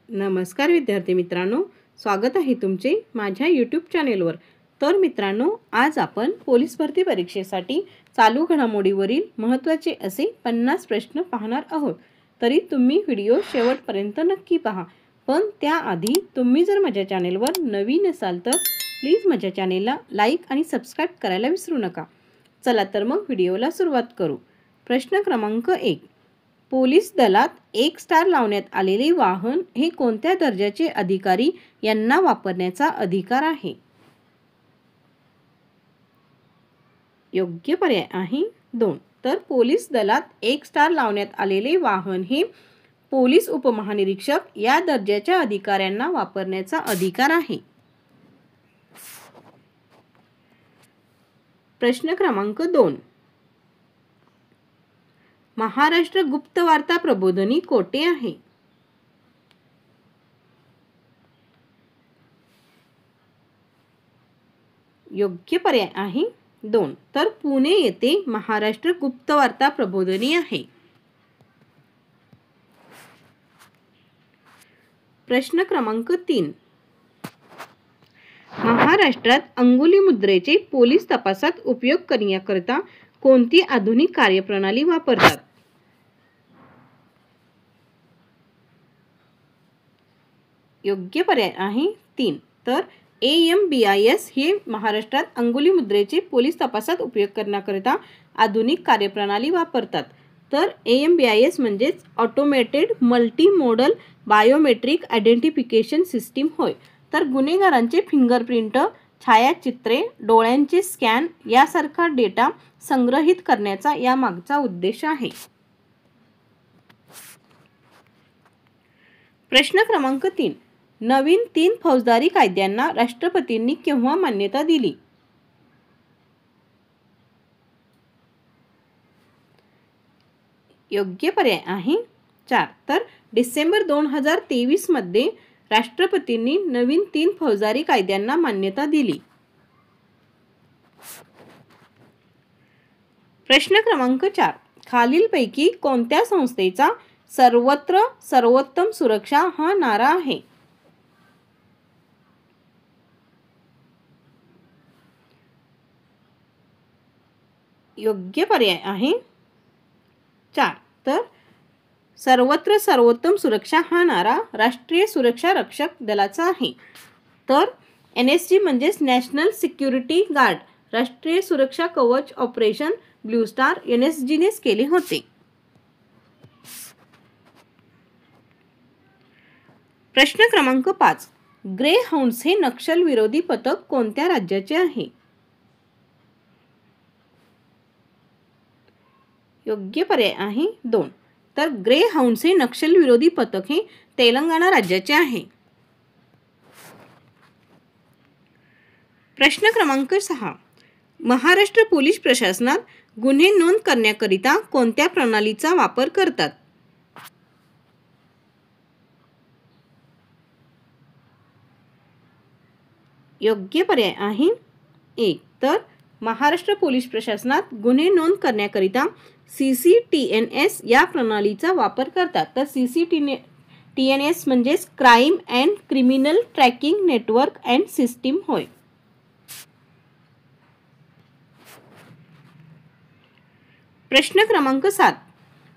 नमस्कार विद्यार्थी मित्रांनो, स्वागत आहे तुमचे माझ्या यूट्यूब चॅनेलवर। तर मित्रांनो, आज आपण पोलीस भरती परीक्षेसाठी चालू घडामोडीवरील महत्त्वाचे असे 50 प्रश्न पाहणार आहोत। तरी तुम्ही व्हिडिओ शेवटपर्यंत नक्की पहा। पण त्याआधी तुम्ही जर माझ्या चॅनेलवर नवीन असाल तर प्लीज माझ्या चॅनेलला लाईक आणि सबस्क्राइब करायला विसरू नका। चला तर मग व्हिडिओला सुरुवात करू। प्रश्न क्रमांक 1, पोलीस दलात 1 स्टार लावण्यात आलेले वाहन हे कोणत्या दर्जाचे अधिकारी यांना वापरण्याचा अधिकार आहे? योग्य पर्याय आहे 2। तर पोलीस दलात 1 स्टार लावण्यात आलेले वाहन हे पोलीस उपमहानिरीक्षक या दर्जाच्या अधिकाऱ्यांना वापरण्याचा अधिकार आहे। प्रश्न क्रमांक 2, महाराष्ट्र गुप्त वार्ता प्रबोधिनी कोठे आहे? योग्य पर्याय आहे 2। तर पुणे येथे महाराष्ट्र गुप्त वार्ता प्रबोधिनी आहे। प्रश्न क्रमांक 3, महाराष्ट्रात अंगुली मुद्रेचे पोलीस तपासात उपयोग करण्याकरिता कोणती आधुनिक कार्यप्रणाली वापरतात? योग्य पर्याय आहे 3। तर AMBIS हे महाराष्ट्रात अंगुली मुद्रेचे पोलीस तपासात उपयोग करण्याकरिता आधुनिक कार्यप्रणाली वापरतात। तर AMBIS म्हणजेच automated multi modal biometric identification system होय। तर गुन्हेगारांचे फिंगरप्रिंट, छायाचित्रे, डोळ्यांचे स्कॅन यासारखा डेटा संग्रहित करण्याचा या मागचा उद्देश आहे। प्रश्न क्रमांक 3, नवीन 3 फौजदारी कायद्यांना राष्ट्रपतींनी केव्हा मान्यता दिली? योग्य पर्याय आहे 4। तर डिसेंबर 2023 मध्ये राष्ट्रपतींनी नवीन 3 फौजदारी कायद्यांना मान्यता दिली। प्रश्न क्रमांक 4, खालीलपैकी कोणत्या संस्थेचा सर्वत्र सर्वोत्तम सुरक्षा हा नारा आहे? योग्य पर्याय आहे 4। तर सर्वत्र सर्वोत्तम सुरक्षा हा नारा राष्ट्रीय सुरक्षा रक्षक दलाचा आहे। तर NSG म्हणजेच नॅशनल सिक्युरिटी गार्ड राष्ट्रीय सुरक्षा कवच ऑपरेशन ब्लू स्टार NSG नेच केले होते। प्रश्न क्रमांक 5, ग्रे हाउंड्स हे नक्षल विरोधी पथक कोणत्या राज्याचे आहे? योग्य पर्याय आहे 2। तर ग्रे हाउंड्स हे नक्षल विरोधी पथक हे तेलंगणा राज्याचे आहे। प्रश्न क्रमांक 6, महाराष्ट्र पोलीस प्रशासनात गुन्हे नोंद करण्याकरिता कोणत्या प्रणालीचा वापर करतात? योग्य पर्याय आहे 1। तर महाराष्ट्र पोलीस प्रशासनात गुन्हे नोंद करण्याकरिता CCTNS या प्रणालीचा वापर करतात। तर CCTNS म्हणजेच crime and criminal tracking network and system होय। प्रश्न क्रमांक 7,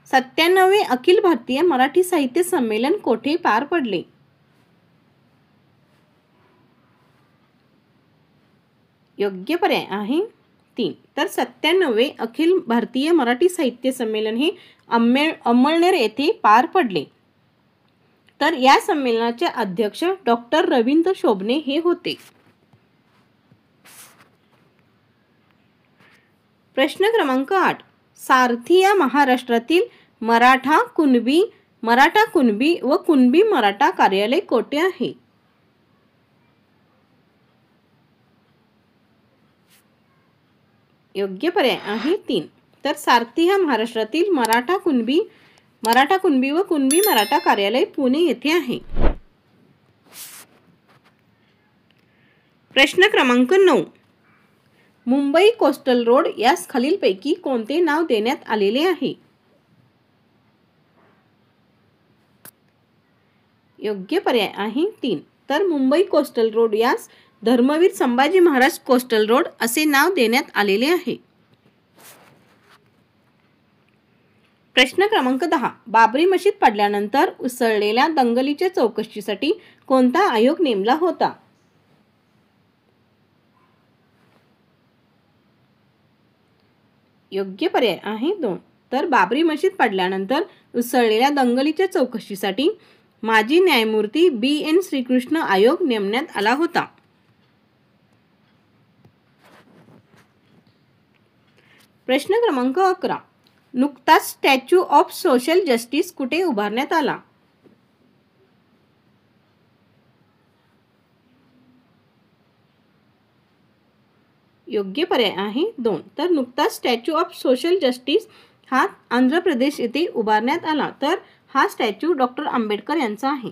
97वे अखिल भारतीय मराठी साहित्य संमेलन कोठे पार पडले? योग्य पर्याय आहे 3। तर 97वे अखिल भारतीय मराठी साहित्य संमेलन हे अमळनेर येथे पार पडले। तर या संमेलनाचे अध्यक्ष डॉक्टर रवींद्र शोभणे हे होते। प्रश्न क्रमांक 8, सारथी या महाराष्ट्रातील मराठा कुणबी व कुणबी मराठा कार्यालय कोठे आहे? योग्य पर्याय आहे 3। तर सारथी हा महाराष्ट्रातील मराठा कुणबी व कुणबी मराठा कार्यालय पुणे येथे आहे। प्रश्न क्रमांक 9, मुंबई कोस्टल रोड यास खालीलपैकी कोणते नाव देण्यात आलेले आहे? योग्य पर्याय आहे 3. तर मुंबई कोस्टल रोड यास धर्मवीर संभाजी महाराज कोस्टल रोड असे नाव देण्यात आलेले आहे. प्रश्न क्रमांक 10. बाबरी मशीद पडल्यानंतर उसळलेल्या दंगलीच्या चौकशीसाठी कोणता आयोग नेमला होता? योग्य पर्याय आहे 2. तर बाबरी मशीद पडल्यानंतर उसळलेल्या दंगलीच्या चौकशीसाठी माजी न्यायमूर्ती B.N. श्रीकृष्ण आयोग नेमण्यात आला होता. प्रश्न क्रमांक 11. नुकताच स्टॅच्यू ऑफ सोशल जस्टिस कुठे उभारण्यात आला? योग्य पर्याय आहे 2. तर नुकताच स्टॅच्यू ऑफ सोशल जस्टिस हा आंध्र प्रदेश येथे उभारण्यात आला. तर हा स्टॅच्यू डॉक्टर आंबेडकर यांचा आहे.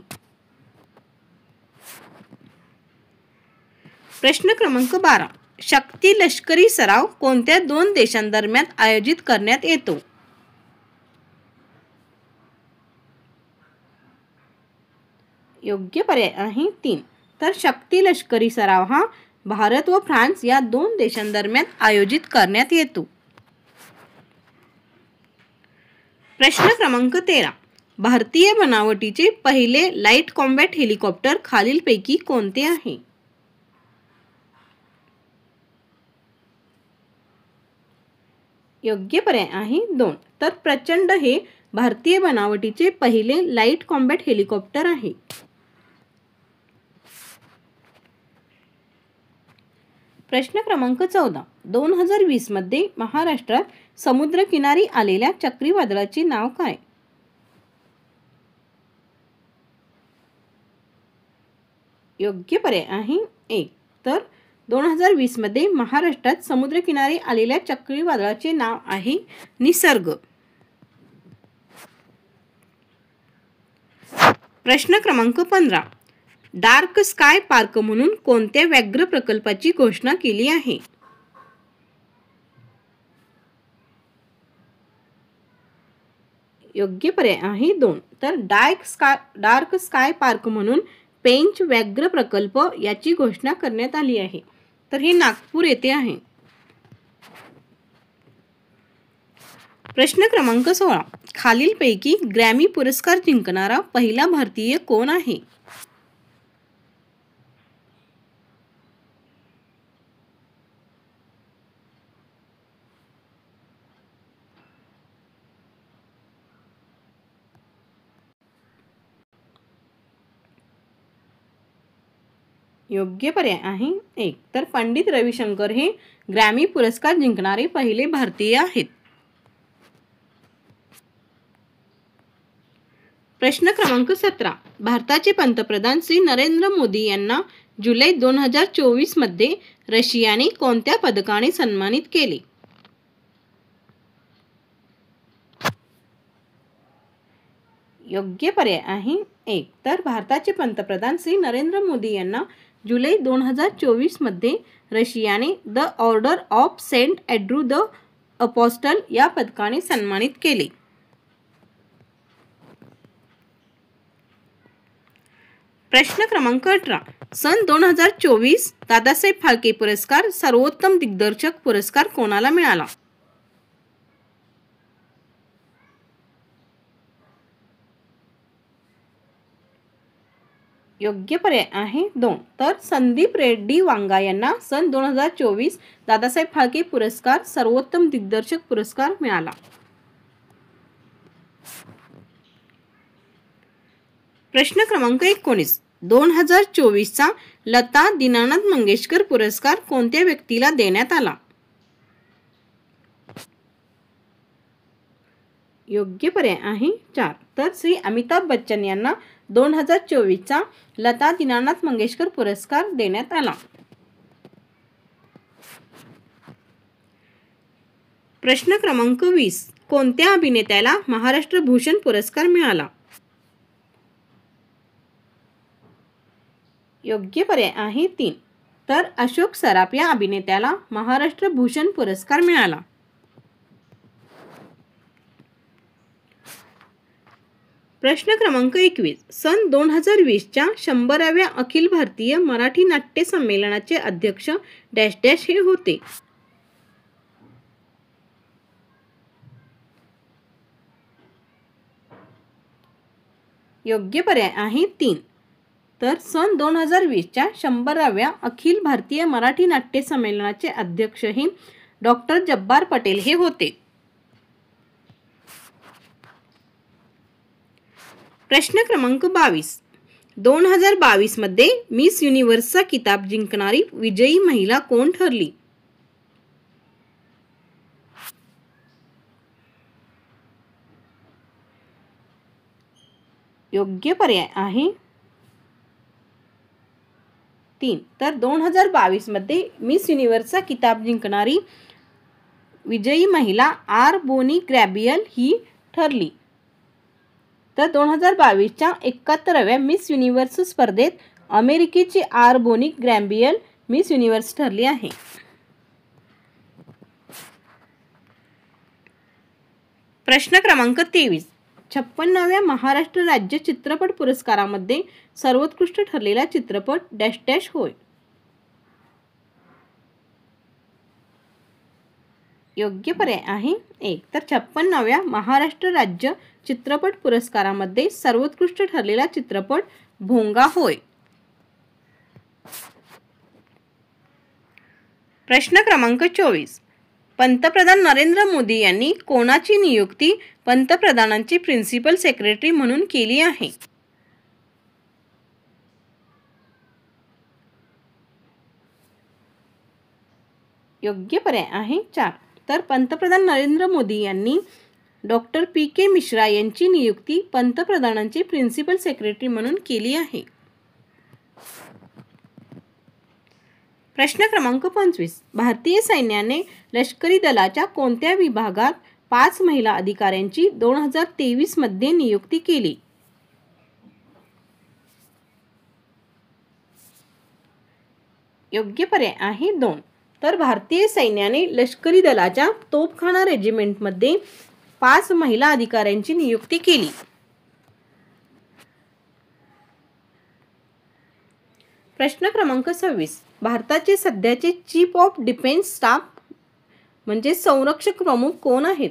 प्रश्न क्रमांक 12. शक्ती लष्करी सराव कोणत्या 2 देशांदरम्यान आयोजित करण्यात येतो? योग्य पर्याय आहे 3. तर शक्ती लष्करी सराव हा भारत व फ्रान्स या 2 देशांदरम्यान आयोजित करण्यात येतो. प्रश्न क्रमांक 13. भारतीय बनावटीचे पहिले लाईट कॉम्बॅट हेलिकॉप्टर खालीलपैकी कोणते आहे? योग्य पर्याय आहे 2. तर प्रचंड हे भारतीय बनावटीचे पहिले लाईट कॉम्बॅट हेलिकॉप्टर आहे. प्रश्न क्रमांक 14. 2020 मध्ये महाराष्ट्रात समुद्रकिनारी आलेल्या चक्रीवादळाचे नाव काय? योग्य पर्याय आहे 1. तर 2020 मध्ये महाराष्ट्रात समुद्रकिनारी आलेल्या चक्रीवादळाचे नाव आहे निसर्ग. प्रश्न क्रमांक 15. डार्क स्काय पार्क म्हणून कोणत्या व्याघ्र प्रकल्पाची घोषणा केली आहे? योग्य पर्याय आहे 2. तर डार्क स्काय पार्क म्हणून पेंच व्याघ्र प्रकल्प याची घोषणा करण्यात आली आहे. तर हे नागपूर येथे आहे. प्रश्न क्रमांक 16. खालीलपैकी ग्रॅमी पुरस्कार जिंकणारा पहिला भारतीय कोण आहे? योग्य पर्याय आहे 1. तर पंडित रविशंकर हे ग्रॅमी पुरस्कार जिंकणारे पहिले भारतीय आहेत. प्रश्न क्रमांक 17. भारताचे पंतप्रधान श्री नरेंद्र मोदी यांना जुलै 2024 मध्ये रशियाने कोणत्या पदकाने सन्मानित केले? योग्य पर्याय आहे 1. तर भारताचे पंतप्रधान श्री नरेंद्र मोदी यांना जुलै 2024 मध्ये रशियाने the Order of Saint Andrew the Apostle या पदकाने सन्मानित केले. प्रश्न क्रमांक 18. सन 2024 दादासाहेब फाळके पुरस्कार सर्वोत्तम दिग्दर्शक पुरस्कार कोणाला मिळाला? योग्य पर्याय आहे 2. तर संदीप रेड्डी वांगा यांना सन 2024 दादासाहेब फाळके पुरस्कार सर्वोत्तम दिग्दर्शक पुरस्कार मिळाला. प्रश्न क्रमांक 19. 2024 चा लता दीनानाथ मंगेशकर पुरस्कार कोणत्या व्यक्तीला देण्यात आला? योग्य पर्याय आहे 4. तर श्री अमिताभ बच्चन यांना 2024 चा लता दीनानाथ मंगेशकर पुरस्कार देण्यात आला. प्रश्न क्रमांक 20. कोणत्या अभिनेत्याला महाराष्ट्र भूषण पुरस्कार मिळाला? योग्य पर्याय आहे 3. तर अशोक सराफ या अभिनेत्याला महाराष्ट्र भूषण पुरस्कार मिळाला. प्रश्न क्रमांक 21. सन 2020च्या 100व्या अखिल भारतीय मराठी नाट्य संमेलनाचे अध्यक्ष डॅश डॅश हे होते. योग्य पर्याय आहे 3. तर सन 2020च्या 100व्या अखिल भारतीय मराठी नाट्य संमेलनाचे अध्यक्ष हे डॉक्टर जब्बार पटेल हे होते. प्रश्न क्रमांक 22. 2022 मध्ये मिस युनिव्हर्सचा किताब जिंकणारी विजयी महिला कोण ठरली? योग्य पर्याय आहे 3. तर 2022 मध्ये मिस युनिव्हर्सचा किताब जिंकणारी विजयी महिला आर बोनी ग्रॅबियल ही ठरली. तर 2022च्या 71व्या मिस युनिव्हर्स स्पर्धेत अमेरिकेची आर बोनी ग्रॅबियल मिस युनिव्हर्स ठरली आहे. प्रश्न क्रमांक 23. 56व्या महाराष्ट्र राज्य चित्रपट पुरस्कारामध्ये सर्वोत्कृष्ट ठरलेला चित्रपट डॅश डॅश होय. योग्य पर्याय आहे 1. तर 56व्या महाराष्ट्र राज्य चित्रपट पुरस्कारामध्ये सर्वोत्कृष्ट ठरलेला चित्रपट भोंगा होय. प्रश्न क्रमांक 24. पंतप्रधान नरेंद्र मोदी यांनी कोणाची नियुक्ती पंतप्रधानांची प्रिन्सिपल सेक्रेटरी म्हणून केली आहे? योग्य पर्याय आहे 4. तर पंतप्रधान नरेंद्र मोदी यांनी डॉक्टर PK मिश्रा यांची नियुक्ती पंतप्रधानांची प्रिन्सिपल सेक्रेटरी म्हणून केली आहे. प्रश्न क्रमांक 25. भारतीय सैन्याने लष्करी दलाच्या कोणत्या विभागात 5 महिला अधिकाऱ्यांची 2023 मध्ये नियुक्ती केली? योग्य पर्याय आहे 2. तर भारतीय सैन्याने लष्करी दलाच्या तोफखाना रेजिमेंटमध्ये 5 महिला अधिकाऱ्यांची नियुक्ती केली. प्रश्न क्रमांक 26. भारताचे सध्याचे चीफ ऑफ डिफेन्स स्टाफ म्हणजे संरक्षक प्रमुख कोण आहेत?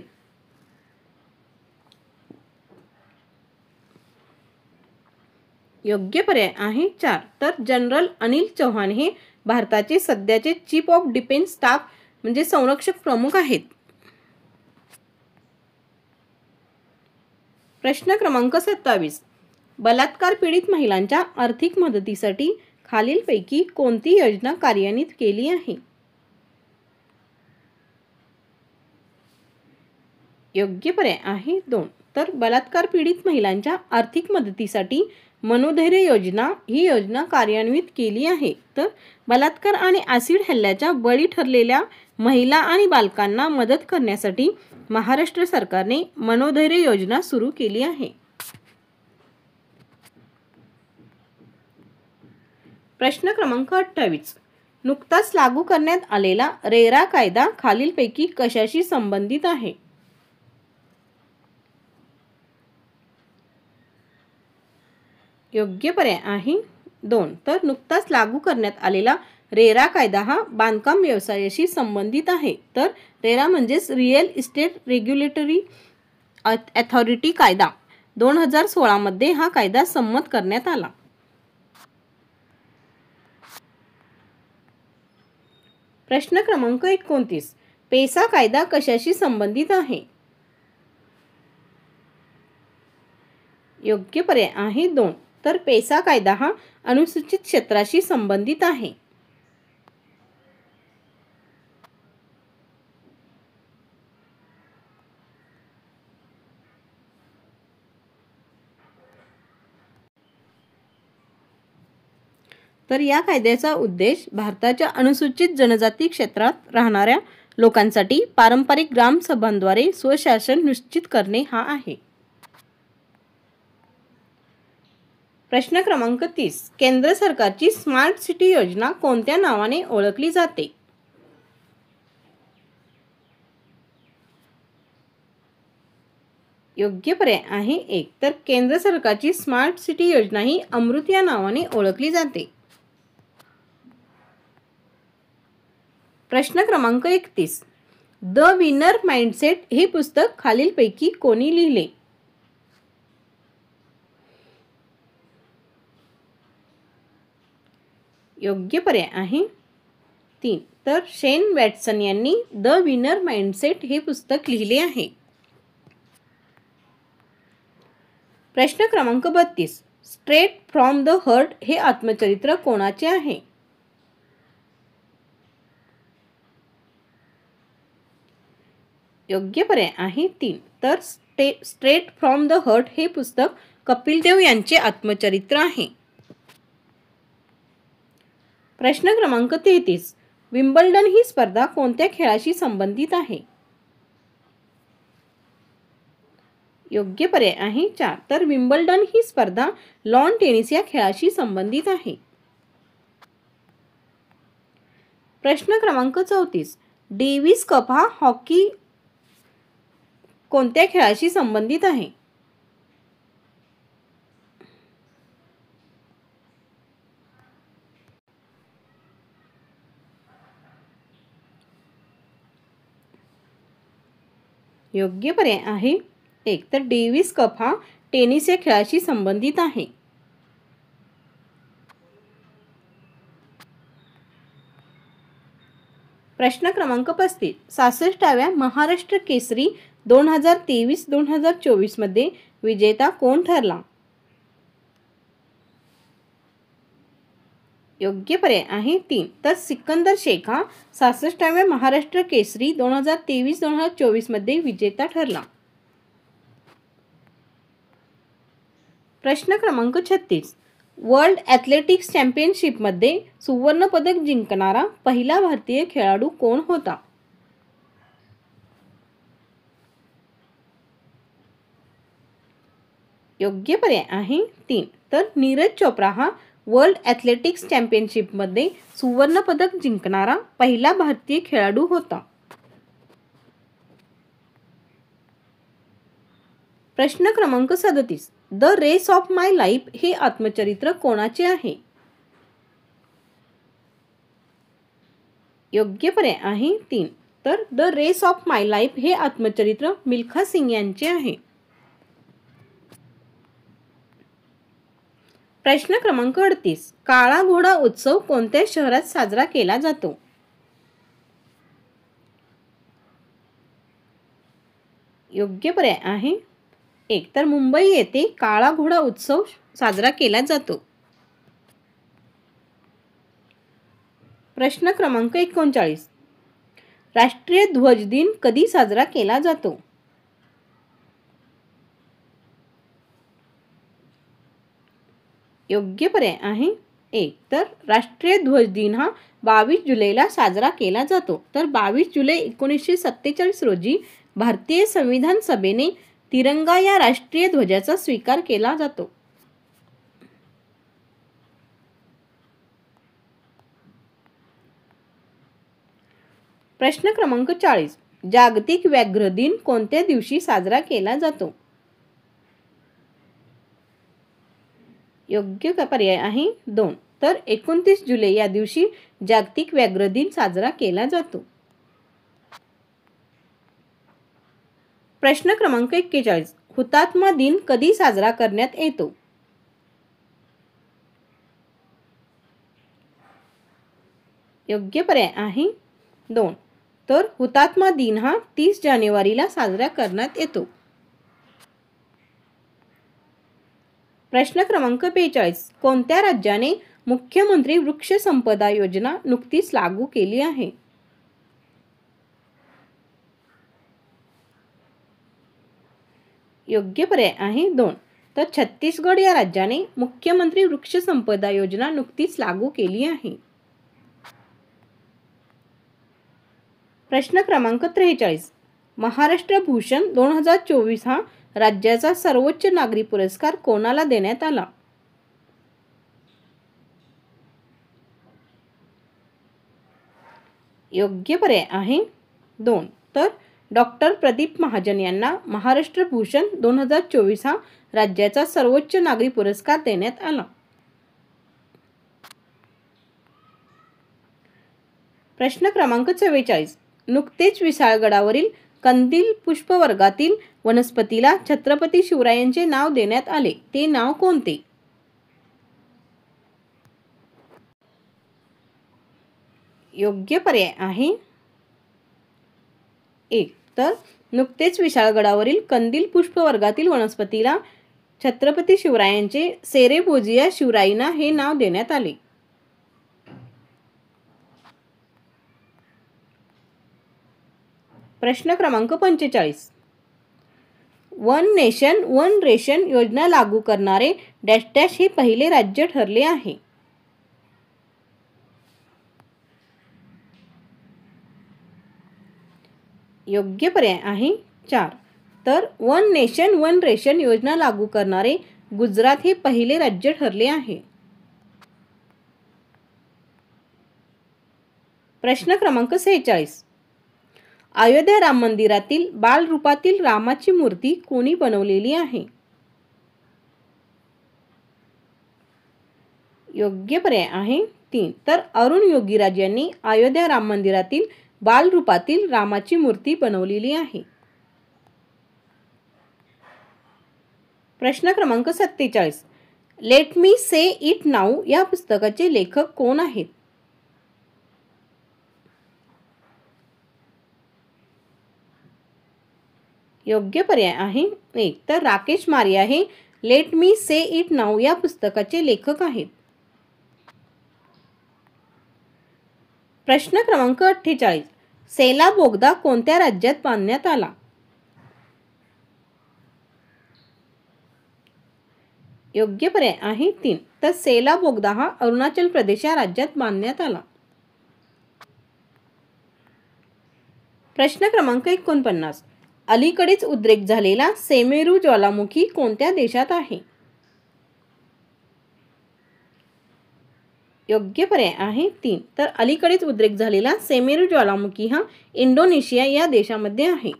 योग्य पर्याय आहे 4. तर जनरल अनिल चौहान हे भारताचे सध्याचे चीफ ऑफ डिफेन्स स्टाफ म्हणजे संरक्षक प्रमुख आहेत. प्रश्न क्रमांक 27. बलात्कार पीडित महिलांच्या आर्थिक मदतीसाठी खालीलपैकी कोणती योजना कार्यान्वित केली आहे? योग्य पर्याय आहे 2. तर बलात्कार पीडित महिलांच्या आर्थिक मदतीसाठी मनोधैर्य योजना ही योजना कार्यान्वित केली आहे. तर बलात्कार आणि ॲसिड हल्ल्याच्या बळी ठरलेल्या महिला आणि बालकांना मदत करण्यासाठी महाराष्ट्र सरकारने मनोधैर्य योजना सुरू केली आहे. प्रश्न क्रमांक 28. नुकताच लागू करण्यात आलेला रेरा कायदा खालीलपैकी कशाशी संबंधित आहे? योग्य पर्याय आहे 2. तर नुकताच लागू करण्यात आलेला रेरा कायदा हा बांधकाम व्यवसायाशी संबंधित आहे. तर रेरा म्हणजेच रिअल इस्टेट रेग्युलेटरी अथॉरिटी कायदा 2016 मध्ये हा कायदा संमत करण्यात आला. प्रश्न क्रमांक 29. पेसा कायदा कशाशी संबंधित आहे? योग्य पर्याय आहे 2. तर पेसा कायदा हा अनुसूचित क्षेत्राशी संबंधित आहे. तर या कायद्याचा उद्देश भारताच्या अनुसूचित जनजाती क्षेत्रात राहणाऱ्या लोकांसाठी पारंपरिक ग्रामसभांद्वारे स्वशासन निश्चित करणे हा आहे. प्रश्न क्रमांक 30. केंद्र सरकारची स्मार्ट सिटी योजना कोणत्या नावाने ओळखली जाते? योग्य पर्याय आहे 1. तर केंद्र सरकारची स्मार्ट सिटी योजना ही अमृत या नावाने ओळखली जाते. प्रश्न क्रमांक 31. द विनर माइंडसेट हे पुस्तक खालीलपैकी कोणी लिहिले? योग्य पर्याय आहे 3. तर शेन वॅटसन यांनी द विनर माइंडसेट हे पुस्तक लिहिले आहे. प्रश्न क्रमांक 32. स्ट्रेट फ्रॉम द हार्ट हे आत्मचरित्र कोणाचे आहे? योग्य पर्याय आहे 3. तर स्ट्रेट फ्रॉम द हार्ट हे पुस्तक कपिल देव यांचे आत्मचरित्र आहे. प्रश्न क्रमांक 33. विम्बल्डन ही स्पर्धा कोणत्या खेळाशी संबंधित आहे? योग्य पर्याय आहे 4. तर विम्बल्डन ही स्पर्धा लॉन टेनिस या खेळाशी संबंधित आहे. प्रश्न क्रमांक 34. डेव्हिस कप हा हॉकी कोणत्या खेळाशी संबंधित आहे? योग्य पर्याय आहे 1. तर डेव्हिस कप हा टेनिस या खेळाशी संबंधित आहे. प्रश्न क्रमांक 35. 66व्या महाराष्ट्र केसरी 2023-2024 मध्ये विजेता कोण ठरला? योग्य पर्याय आहे 3. तर सिकंदर शेख हा 66व्या महाराष्ट्र केसरी 2023-2024 मध्ये विजेता ठरला. प्रश्न क्रमांक 36. वर्ल्ड ॲथलेटिक्स चॅम्पियनशिपमध्ये सुवर्ण पदक जिंकणारा पहिला भारतीय खेळाडू कोण होता? योग्य पर्याय आहे 3. तर नीरज चोप्रा हा वर्ल्ड ॲथलेटिक्स चॅम्पियनशिपमध्ये सुवर्ण पदक जिंकणारा पहिला भारतीय खेळाडू होता. प्रश्न क्रमांक 37. The race of my life हे आत्मचरित्र कोणाचे आहे? योग्य पर्याय आहे 3. तर the race of my life हे आत्मचरित्र मिल्खा सिंग यांचे आहे. प्रश्न क्रमांक 38. काळा घोडा उत्सव कोणत्या शहरात साजरा केला जातो? योग्य पर्याय आहे 1. तर मुंबई येथे काळा घोडा उत्सव साजरा केला जातो. प्रश्न क्रमांक 39. राष्ट्रीय ध्वज दिन कधी साजरा केला जातो? योग्य पर्याय आहे 1. तर राष्ट्रीय ध्वज दिन हा 22 जुलैला साजरा केला जातो. तर 22 जुलै 1947 रोजी भारतीय संविधान सभेने तिरंगा या राष्ट्रीय ध्वजाचा स्वीकार केला जातो. प्रश्न क्रमांक 40. जागतिक व्याघ्र दिन कोणत्या दिवशी साजरा केला जातो? योग्य पर्याय आहे 2. तर 29 जुलै या दिवशी जागतिक व्याघ्र दिन साजरा केला जातो. प्रश्न क्रमांक 41. हुतात्मा दिन कधी साजरा करण्यात येतो? योग्य पर्याय आहे 2. तर हुतात्मा दिन हा 30 जानेवारीला साजरा करण्यात येतो. प्रश्न क्रमांक 42. कोणत्या राज्याने मुख्यमंत्री वृक्ष संपदा योजना नुकतीच लागू केली आहे? योग्य पर्याय आहे 2. तर छत्तीसगड या राज्याने मुख्यमंत्री वृक्ष संपदा योजना नुकतीच लागू केली आहे. प्रश्न क्रमांक 43. महाराष्ट्र भूषण 2024 हा राज्याचा सर्वोच्च नागरी पुरस्कार कोणाला देण्यात आला? योग्य पर्याय आहे 2. तर डॉक्टर प्रदीप महाजन यांना महाराष्ट्र भूषण 2024 हा राज्याचा सर्वोच्च नागरी पुरस्कार देण्यात आला। प्रश्न क्रमांक 44, नुकतेच विशाळगडावरील कंदील पुष्पवर्गातील वनस्पतीला छत्रपती शिवरायांचे नाव देण्यात आले, ते नाव कोणते? योग्य पर्याय आहे 1. तर नुकतेच विशाळगडावरील कंदील पुष्पवर्गातील वनस्पतीला छत्रपती शिवरायांचे सेरेबोजिया शिवरायना हे नाव देण्यात आले। प्रश्न क्रमांक 45, वन नेशन वन रेशन योजना लागू करणारे डॅश डॅश हे पहिले राज्य ठरले आहे। योग्य पर्याय आहे 4. तर वन नेशन वन रेशन योजना लागू करणारे गुजरात हे पहिले राज्य ठरले आहे। प्रश्न क्रमांक 46, अयोध्या राम मंदिरातील बाल रूपातील रामाची मूर्ती कोणी बनवलेली आहे? योग्य पर्याय आहे 3. तर अरुण योगीराज यांनी अयोध्या राम मंदिरातील बाल रूपातील रामाची मूर्ती बनवलेली आहे। प्रश्न क्रमांक 47, let me say it now या पुस्तकाचे लेखक कोण आहेत? योग्य पर्याय आहे 1. तर राकेश मारिया हे let me say it now या पुस्तकाचे लेखक आहेत। प्रश्न क्रमांक 48, सेला बोगदा कोणत्या राज्यात बांधण्यात आला? योग्य पर्याय आहे 3. तर सेला बोगदा हा अरुणाचल प्रदेश या राज्यात बांधण्यात आला। प्रश्न क्रमांक 49, अलीकडेच उद्रेक झालेला सेमेरू ज्वालामुखी कोणत्या देशात आहे? योग्य पर्याय आहे 3. तर अलीकडेच उद्रेक झालेला सेमेरू ज्वालामुखी हा इंडोनेशिया या देशामध्ये आहे।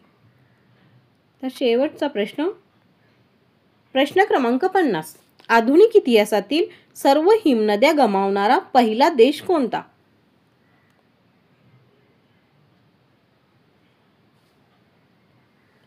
तर शेवटचा प्रश्न क्रमांक 50, आधुनिक इतिहासातील सर्व हिमनद्या गमावणारा पहिला देश कोणता?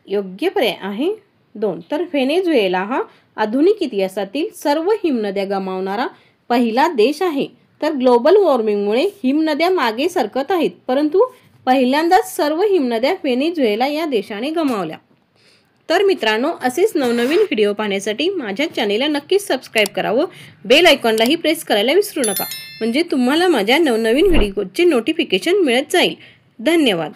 योग्य पर्याय आहे 2. तर व्हेनेझुएला हा आधुनिक इतिहासातील सर्व हिमनद्या गमावणारा पहिला देश आहे। तर ग्लोबल वॉर्मिंगमुळे हिमनद्या मागे सरकत आहेत, परंतु पहिल्यांदाच सर्व हिमनद्या व्हेनेझुएला या देशाने गमावल्या। तर मित्रांनो, असेच नवनवीन व्हिडिओ पाहण्यासाठी माझ्या चॅनेलला नक्कीच सबस्क्राइब करा व बेल आयकॉनलाही प्रेस करायला विसरू नका, म्हणजे तुम्हाला माझ्या नवनवीन व्हिडिओचे नोटिफिकेशन मिळत जाईल। धन्यवाद।